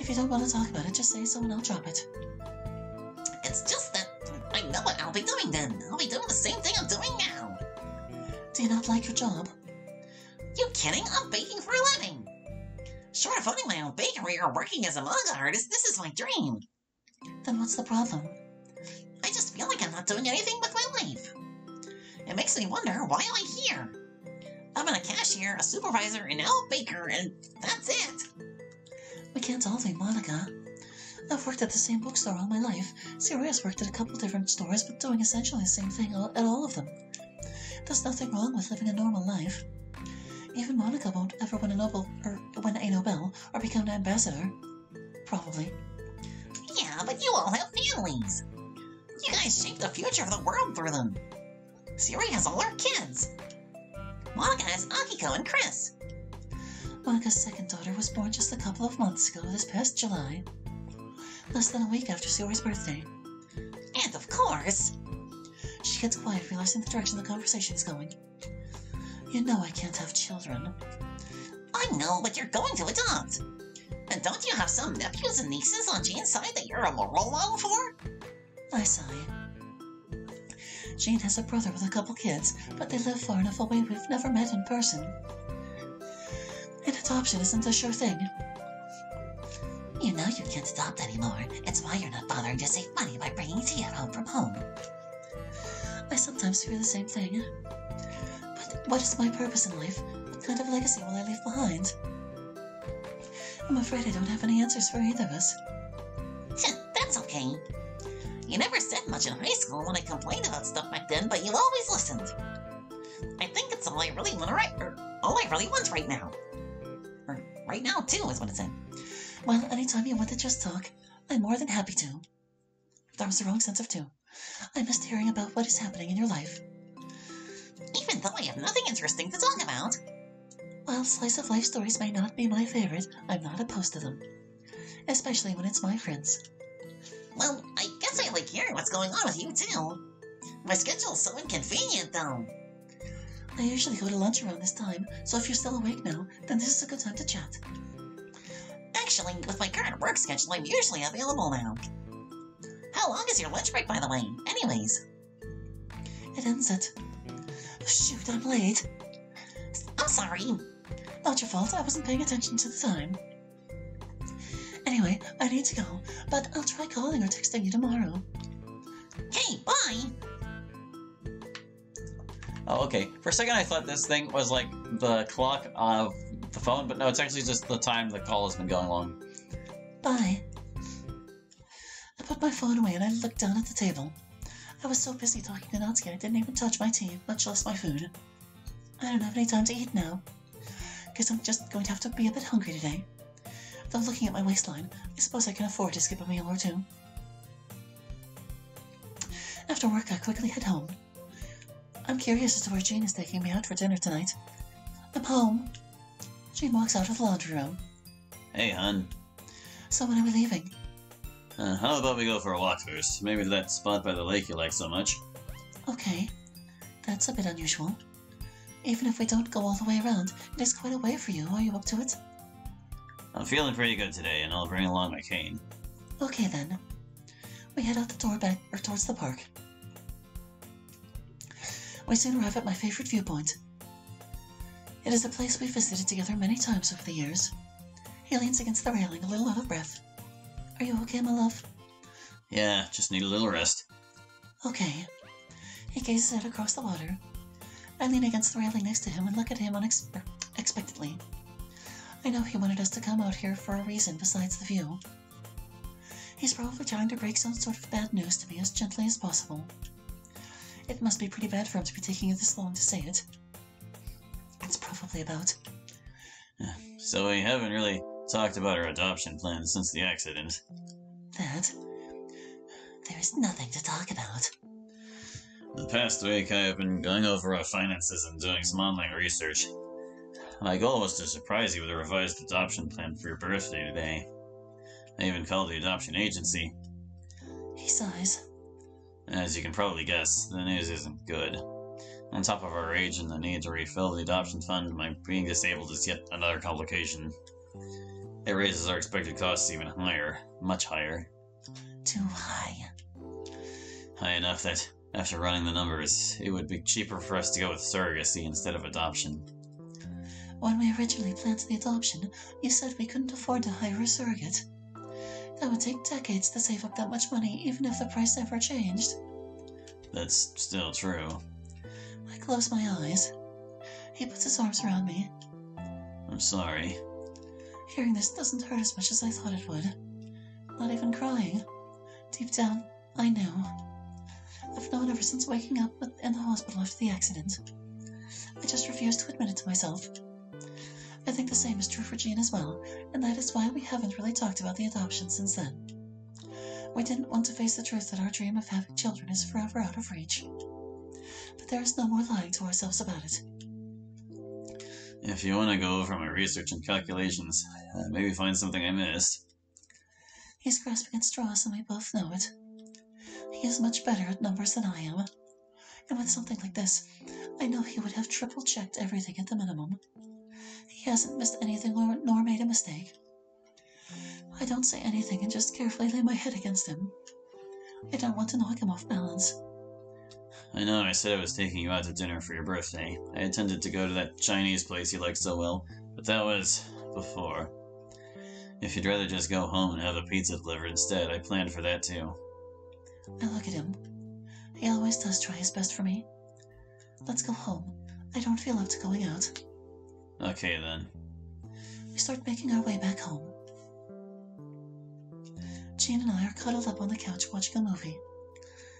If you don't want to talk about it, just say so and I'll drop it. It's just that I know what I'll be doing then. I'll be doing the same thing I'm doing now. Do you not like your job? You kidding? I'm baking for a living. Short of owning my own bakery or working as a manga artist, this is my dream. Then what's the problem? I just feel like I'm not doing anything with my life. It makes me wonder, why am I here? I've been a cashier, a supervisor, and now a baker, and that's it. We can't all be Monica. I've worked at the same bookstore all my life. Sayori has worked at a couple different stores, but doing essentially the same thing at all of them. There's nothing wrong with living a normal life. Even Monica won't ever win a Nobel, or become an ambassador. Probably. Yeah, but you all have families. You guys shape the future of the world through them. Sayori has all her kids. Monica has Akiko and Chris. Monica's second daughter was born just a couple of months ago, this past July. Less than a week after Sayori's birthday. And of course... She gets quiet, realizing the direction the conversation is going. You know I can't have children. I know, but you're going to adopt. And don't you have some nephews and nieces on Jane's side that you're a role model for? I sigh. Jane has a brother with a couple kids, but they live far enough away we've never met in person. And adoption isn't a sure thing. You know you can't adopt anymore. It's why you're not bothering to save money by bringing tea at home from home. I sometimes fear the same thing. But what is my purpose in life? What kind of legacy will I leave behind? I'm afraid I don't have any answers for either of us. That's okay. You never said much in high school when I complained about stuff back then, but you always listened. I think it's all I really want right now. Or right now, too, is what it said. Well, anytime you want to just talk, I'm more than happy to. That was the wrong sense of to. I missed hearing about what is happening in your life. Even though I have nothing interesting to talk about. While slice of life stories may not be my favorite, I'm not opposed to them. Especially when it's my friends. Well, I guess I like hearing what's going on with you, too. My schedule's so inconvenient, though. I usually go to lunch around this time, so if you're still awake now, then this is a good time to chat. Actually, with my current work schedule, I'm usually available now. How long is your lunch break, by the way? Anyways. It ends at... Shoot, I'm late. I'm sorry. Not your fault, I wasn't paying attention to the time. Anyway, I need to go, but I'll try calling or texting you tomorrow. Hey, bye! Oh, okay. For a second I thought this thing was like the clock of the phone, but no, it's actually just the time the call has been going long. Bye. I put my phone away and I looked down at the table. I was so busy talking to Natsuki I didn't even touch my tea, much less my food. I don't have any time to eat now. Guess I'm just going to have to be a bit hungry today. Though looking at my waistline, I suppose I can afford to skip a meal or two. After work, I quickly head home. I'm curious as to where Jane is taking me out for dinner tonight. I'm home. Jane walks out of the laundry room. Hey, hun. So when are we leaving? How about we go for a walk first? Maybe to that spot by the lake you like so much. Okay. That's a bit unusual. Even if we don't go all the way around, it is quite a way for you. Are you up to it? I'm feeling pretty good today, and I'll bring along my cane. Okay then. We head out the door back towards the park. We soon arrive at my favorite viewpoint. It is a place we've visited together many times over the years. He leans against the railing, a little out of breath. Are you okay, my love? Yeah, just need a little rest. Okay. He gazes out across the water. I lean against the railing next to him and look at him unexpectedly. I know he wanted us to come out here for a reason besides the view. He's probably trying to break some sort of bad news to me as gently as possible. It must be pretty bad for him to be taking you this long to say it. It's probably about... So we haven't really talked about our adoption plans since the accident. That? There is nothing to talk about. The past week I have been going over our finances and doing some online research. My goal was to surprise you with a revised adoption plan for your birthday today. I even called the adoption agency. He sighs. As you can probably guess, the news isn't good. On top of our age and the need to refill the adoption fund, my being disabled is yet another complication. It raises our expected costs even higher. Much higher. Too high. High enough that, after running the numbers, it would be cheaper for us to go with surrogacy instead of adoption. When we originally planned the adoption, you said we couldn't afford to hire a surrogate. That would take decades to save up that much money, even if the price never changed. That's still true. I close my eyes. He puts his arms around me. I'm sorry. Hearing this doesn't hurt as much as I thought it would. Not even crying. Deep down, I knew. I've known ever since waking up in the hospital after the accident. I just refused to admit it to myself. I think the same is true for Jean as well, and that is why we haven't really talked about the adoption since then. We didn't want to face the truth that our dream of having children is forever out of reach. But there is no more lying to ourselves about it. If you want to go over my research and calculations, maybe find something I missed. He's grasping at straws, and we both know it. He is much better at numbers than I am. And with something like this, I know he would have triple-checked everything at the minimum. He hasn't missed anything nor made a mistake. I don't say anything and just carefully lay my head against him. I don't want to knock him off balance. I know I said I was taking you out to dinner for your birthday. I intended to go to that Chinese place you like so well, but that was before. If you'd rather just go home and have a pizza delivered instead, I planned for that too. I look at him. He always does try his best for me. Let's go home. I don't feel up to going out. Okay then. We start making our way back home. Jean and I are cuddled up on the couch watching a movie.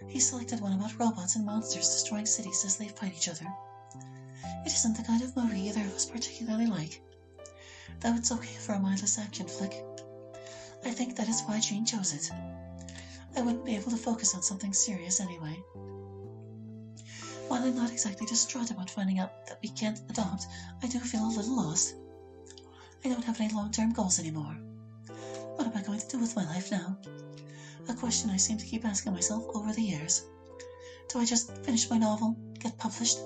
He selected one about robots and monsters destroying cities as they fight each other. It isn't the kind of movie either of us particularly like, though it's okay for a mindless action flick. I think that is why Jean chose it. I wouldn't be able to focus on something serious anyway. While I'm not exactly distraught about finding out that we can't adopt, I do feel a little lost. I don't have any long-term goals anymore. What am I going to do with my life now? A question I seem to keep asking myself over the years. Do I just finish my novel, get published?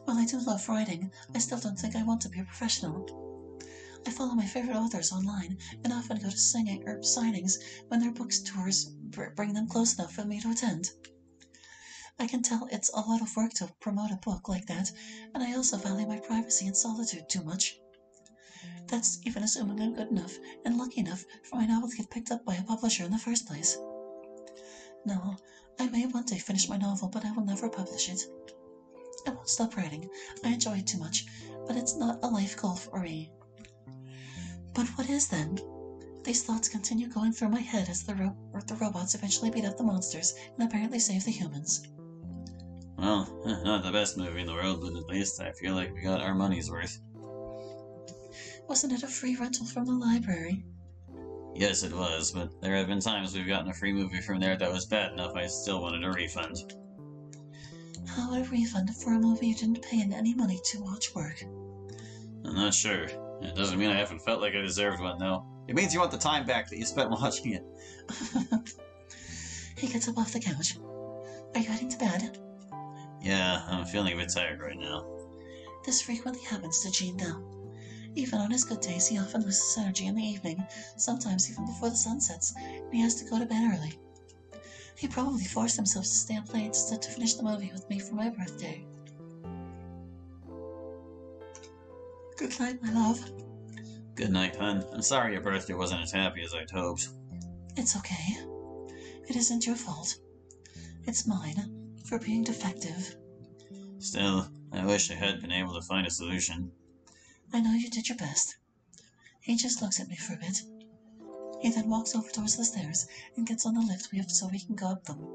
While I do love writing, I still don't think I want to be a professional. I follow my favorite authors online and often go to signings when their book tours bring them close enough for me to attend. I can tell it's a lot of work to promote a book like that, and I also value my privacy and solitude too much. That's even assuming I'm good enough and lucky enough for my novel to get picked up by a publisher in the first place. No, I may one day finish my novel, but I will never publish it. I won't stop writing. I enjoy it too much, but it's not a life goal for me. But what is then? These thoughts continue going through my head as the robots eventually beat up the monsters and apparently save the humans. Well, not the best movie in the world, but at least I feel like we got our money's worth. Wasn't it a free rental from the library? Yes, it was, but there have been times we've gotten a free movie from there that was bad enough I still wanted a refund. How would a refund for a movie you didn't pay in any money to watch work? I'm not sure. It doesn't mean I haven't felt like I deserved one, though. It means you want the time back that you spent watching it. He gets up off the couch. Are you heading to bed? Yeah, I'm feeling a bit tired right now. This frequently happens to Jean now. Even on his good days, he often loses energy in the evening, sometimes even before the sun sets, and he has to go to bed early. He probably forced himself to stay up late to finish the movie with me for my birthday. Good night, my love. Good night, hon. I'm sorry your birthday wasn't as happy as I'd hoped. It's okay. It isn't your fault. It's mine, for being defective. Still, I wish I had been able to find a solution. I know you did your best. He just looks at me for a bit. He then walks over towards the stairs and gets on the lift we have so we can go up them.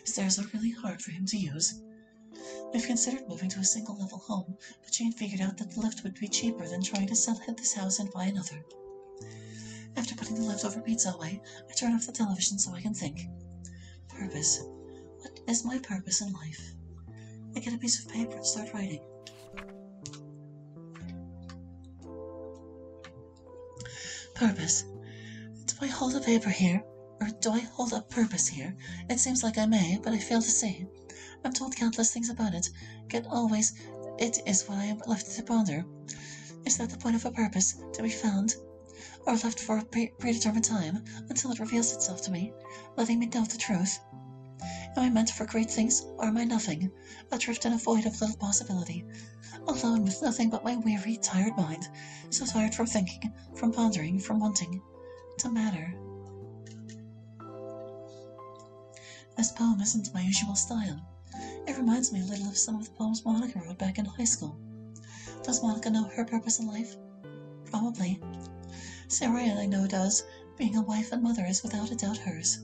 Stairs are really hard for him to use. We've considered moving to a single-level home, but Jane figured out that the lift would be cheaper than trying to sell this house and buy another. After putting the leftover pizza away, I turn off the television so I can think. Purpose. What is my purpose in life? I get a piece of paper and start writing. Purpose. Do I hold a paper here? Or do I hold up purpose here? It seems like I may, but I fail to see. I'm told countless things about it, yet always it is what I am left to ponder. Is that the point of a purpose, to be found, or left for a predetermined time until it reveals itself to me, letting me know the truth? Am I meant for great things, or am I nothing, adrift in a void of little possibility, alone with nothing but my weary, tired mind, so tired from thinking, from pondering, from wanting to matter? This poem isn't my usual style. It reminds me a little of some of the poems Monica wrote back in high school. Does Monica know her purpose in life? Probably. Sayori, I know, does. Being a wife and mother is without a doubt hers.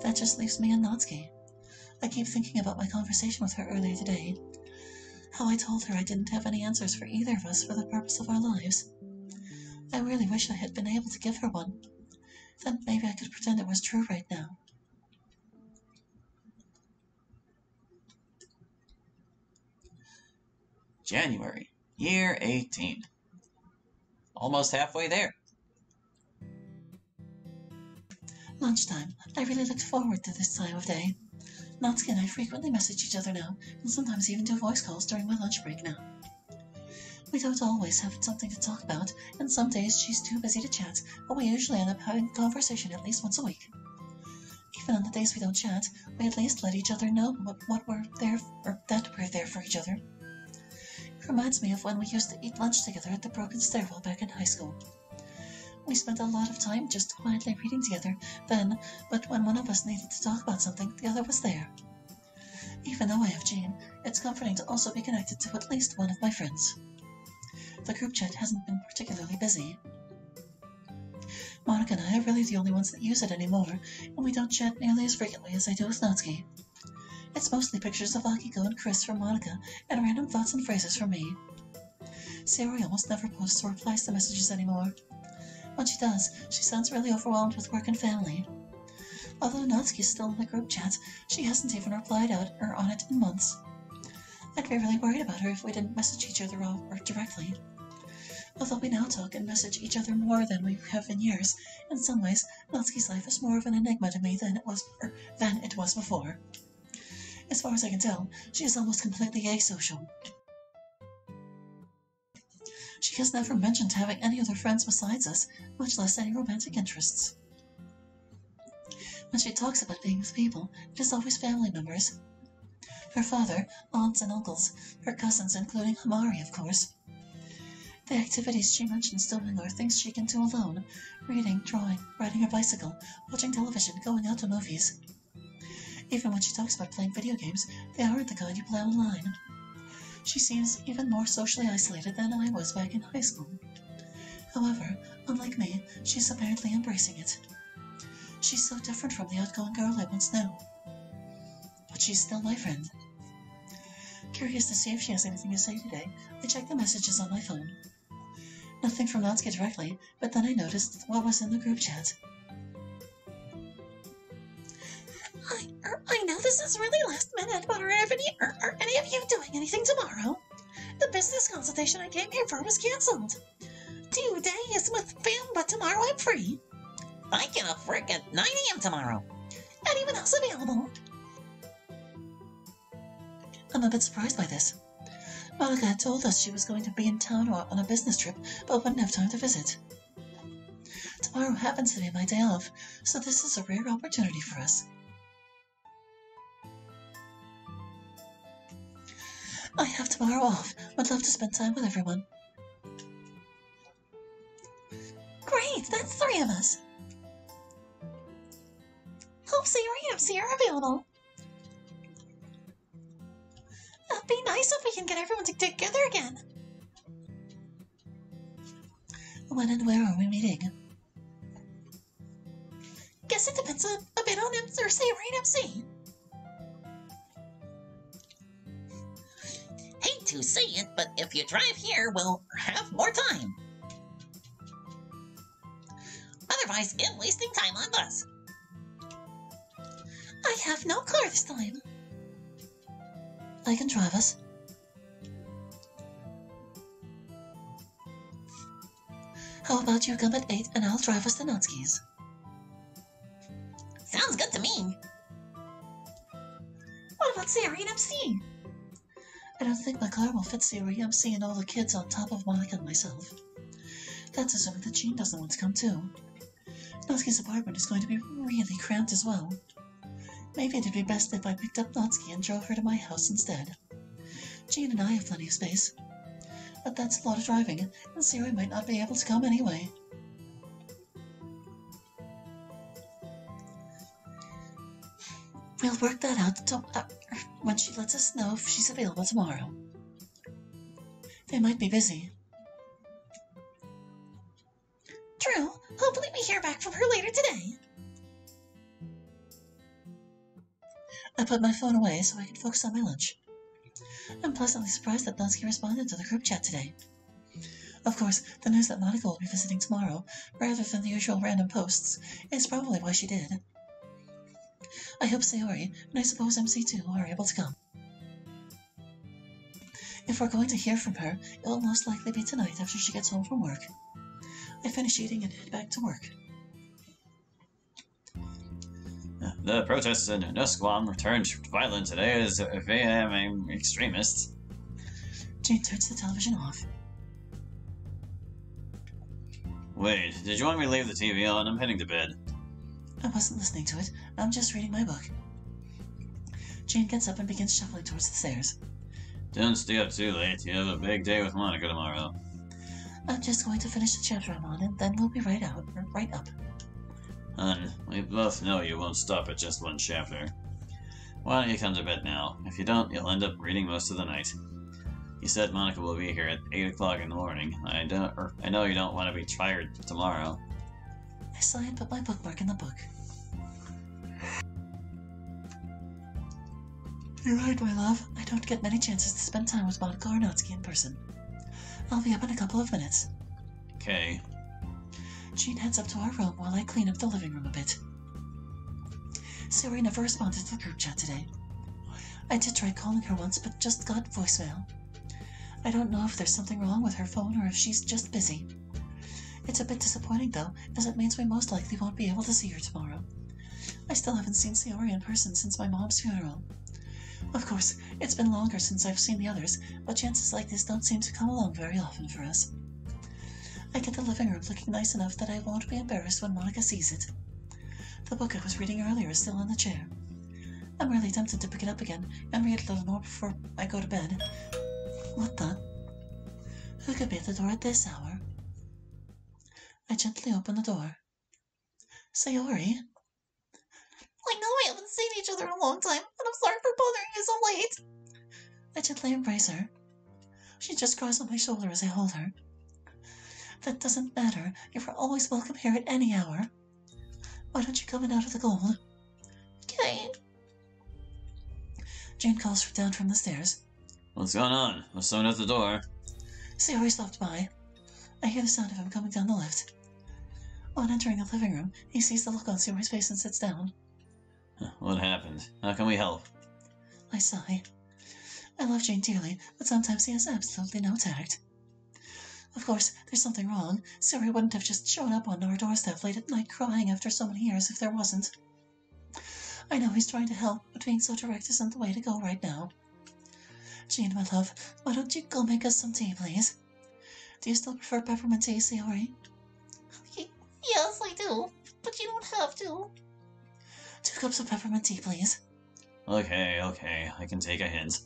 That just leaves me and Natsuki. I keep thinking about my conversation with her earlier today. How I told her I didn't have any answers for either of us for the purpose of our lives. I really wish I had been able to give her one. Then maybe I could pretend it was true right now. January, year 18. Almost halfway there. Lunchtime. I really looked forward to this time of day. Natsuki and I frequently message each other now, and sometimes even do voice calls during my lunch break now. We don't always have something to talk about, and some days she's too busy to chat, but we usually end up having a conversation at least once a week. Even on the days we don't chat, we at least let each other know what we're there for, or that we're there for each other. It reminds me of when we used to eat lunch together at the broken stairwell back in high school. We spent a lot of time just quietly reading together then, but when one of us needed to talk about something, the other was there. Even though I have Jean, it's comforting to also be connected to at least one of my friends. The group chat hasn't been particularly busy. Monica and I are really the only ones that use it anymore, and we don't chat nearly as frequently as I do with Natsuki. It's mostly pictures of Akiko and Chris from Monica, and random thoughts and phrases from me. Sayori almost never posts or replies to messages anymore. When she does, she sounds really overwhelmed with work and family. Although Natsuki is still in the group chat, she hasn't even replied out or on it in months. I'd be really worried about her if we didn't message each other or directly. Although we now talk and message each other more than we have in years, in some ways, Natsuki's life is more of an enigma to me than it was before. As far as I can tell, she is almost completely asocial. She has never mentioned having any other friends besides us, much less any romantic interests. When she talks about being with people, it is always family members. Her father, aunts and uncles, her cousins, including Hamari, of course. The activities she mentions doing are things she can do alone: reading, drawing, riding her bicycle, watching television, going out to movies. Even when she talks about playing video games, they aren't the kind you play online. She seems even more socially isolated than I was back in high school. However, unlike me, she's apparently embracing it. She's so different from the outgoing girl I once knew. But she's still my friend. Curious to see if she has anything to say today, I checked the messages on my phone. Nothing from Natsuki directly, but then I noticed what was in the group chat. I know this is really last minute, but are any of you doing anything tomorrow? The business consultation I came here for was cancelled. Today is with Fam, but tomorrow I'm free. I get off work at 9 a.m. tomorrow. Anyone else available? I'm a bit surprised by this. Monica had told us she was going to be in town or on a business trip, but wouldn't have time to visit. Tomorrow happens to be my day off, so this is a rare opportunity for us. I have tomorrow off. Would love to spend time with everyone. Great, that's 3 of us. Hope Sayori and MC are available. It'd be nice if we can get everyone to get together again. When and where are we meeting? Guess it depends a bit on MC or Sayori and MC. Hate to say it, but if you drive here, we'll have more time. Otherwise, it's wasting time on bus. I have no car this time. I can drive us. How about you come at 8 and I'll drive us to Natsuki's? Sounds good to me. What about Sayori and MC? I don't think my car will fit Sayori. I'm seeing all the kids on top of Monica and myself. That's assuming that Jean doesn't want to come too. Natsuki's apartment is going to be really cramped as well. Maybe it'd be best if I picked up Natsuki and drove her to my house instead. Jean and I have plenty of space. But that's a lot of driving, and Sayori might not be able to come anyway. We'll work that out when she lets us know if she's available tomorrow. They might be busy. True. Hopefully we hear back from her later today. I put my phone away so I could focus on my lunch. I'm pleasantly surprised that Natsuki responded to the group chat today. Of course, the news that Monica will be visiting tomorrow, rather than the usual random posts, is probably why she did. I hope Sayori, and I suppose MC too, are able to come. If we're going to hear from her, it will most likely be tonight after she gets home from work. I finish eating and head back to work. The protests in Nusquam returned violent today as VM extremists. Jane turns the television off. Wait, did you want me to leave the TV on? I'm heading to bed. I wasn't listening to it. I'm just reading my book. Jane gets up and begins shuffling towards the stairs. Don't stay up too late. You have a big day with Monica tomorrow. I'm just going to finish the chapter I'm on, and then we'll be right up. Hun, we both know you won't stop at just one chapter. Why don't you come to bed now? If you don't, you'll end up reading most of the night. You said Monica will be here at 8 o'clock in the morning. I know you don't want to be tired tomorrow. I sigh and put my bookmark in the book. You're right, my love. I don't get many chances to spend time with Monica or Natsuki in person. I'll be up in a couple of minutes. Okay. Jean heads up to our room while I clean up the living room a bit. Sayori never responded to the group chat today. I did try calling her once, but just got voicemail. I don't know if there's something wrong with her phone or if she's just busy. It's a bit disappointing, though, as it means we most likely won't be able to see her tomorrow. I still haven't seen Sayori in person since my mom's funeral. Of course, it's been longer since I've seen the others, but chances like this don't seem to come along very often for us. I get the living room looking nice enough that I won't be embarrassed when Monica sees it. The book I was reading earlier is still in the chair. I'm really tempted to pick it up again and read a little more before I go to bed. What the? Who could be at the door at this hour? I gently open the door. Sayori? I know we haven't seen each other in a long time, and I'm sorry for bothering you so late. I gently embrace her. She just cries on my shoulder as I hold her. That doesn't matter. You're always welcome here at any hour. Why don't you come in out of the cold? Okay. Jane calls her down from the stairs. What's going on? Was someone at the door? Sayori stopped by. I hear the sound of him coming down the lift. On entering the living room, he sees the look on Sayori's face and sits down. What happened? How can we help? I sigh. I love Jane dearly, but sometimes he has absolutely no tact. Of course, there's something wrong. Sayori wouldn't have just shown up on our doorstep late at night crying after so many years if there wasn't. I know he's trying to help, but being so direct isn't the way to go right now. Jane, my love, why don't you go make us some tea, please? Do you still prefer peppermint tea, Sayori? Yes, I do, but you don't have to. 2 cups of peppermint tea, please. Okay, I can take a hint.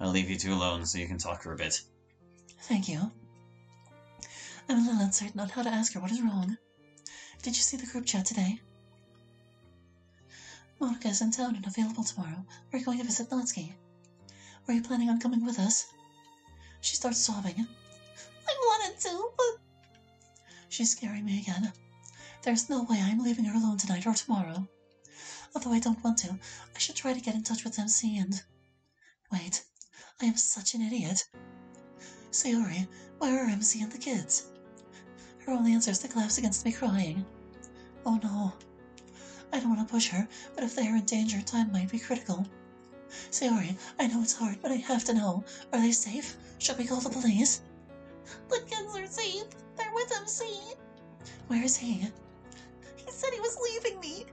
I'll leave you two alone so you can talk for a bit. Thank you. I'm a little uncertain on how to ask her what is wrong. Did you see the group chat today? Monica is in town and available tomorrow. We're going to visit Natsuki. Were you planning on coming with us? She starts sobbing. I wanted to, but... She's scaring me again. There's no way I'm leaving her alone tonight or tomorrow. Although I don't want to, I should try to get in touch with MC and... Wait, I am such an idiot. Sayori, where are MC and the kids? Her only answer is to collapse against me crying. Oh no. I don't want to push her, but if they are in danger, time might be critical. Sayori, I know it's hard, but I have to know. Are they safe? Should we call the police? The kids are safe. They're with MC. Where is he? He said he was leaving me.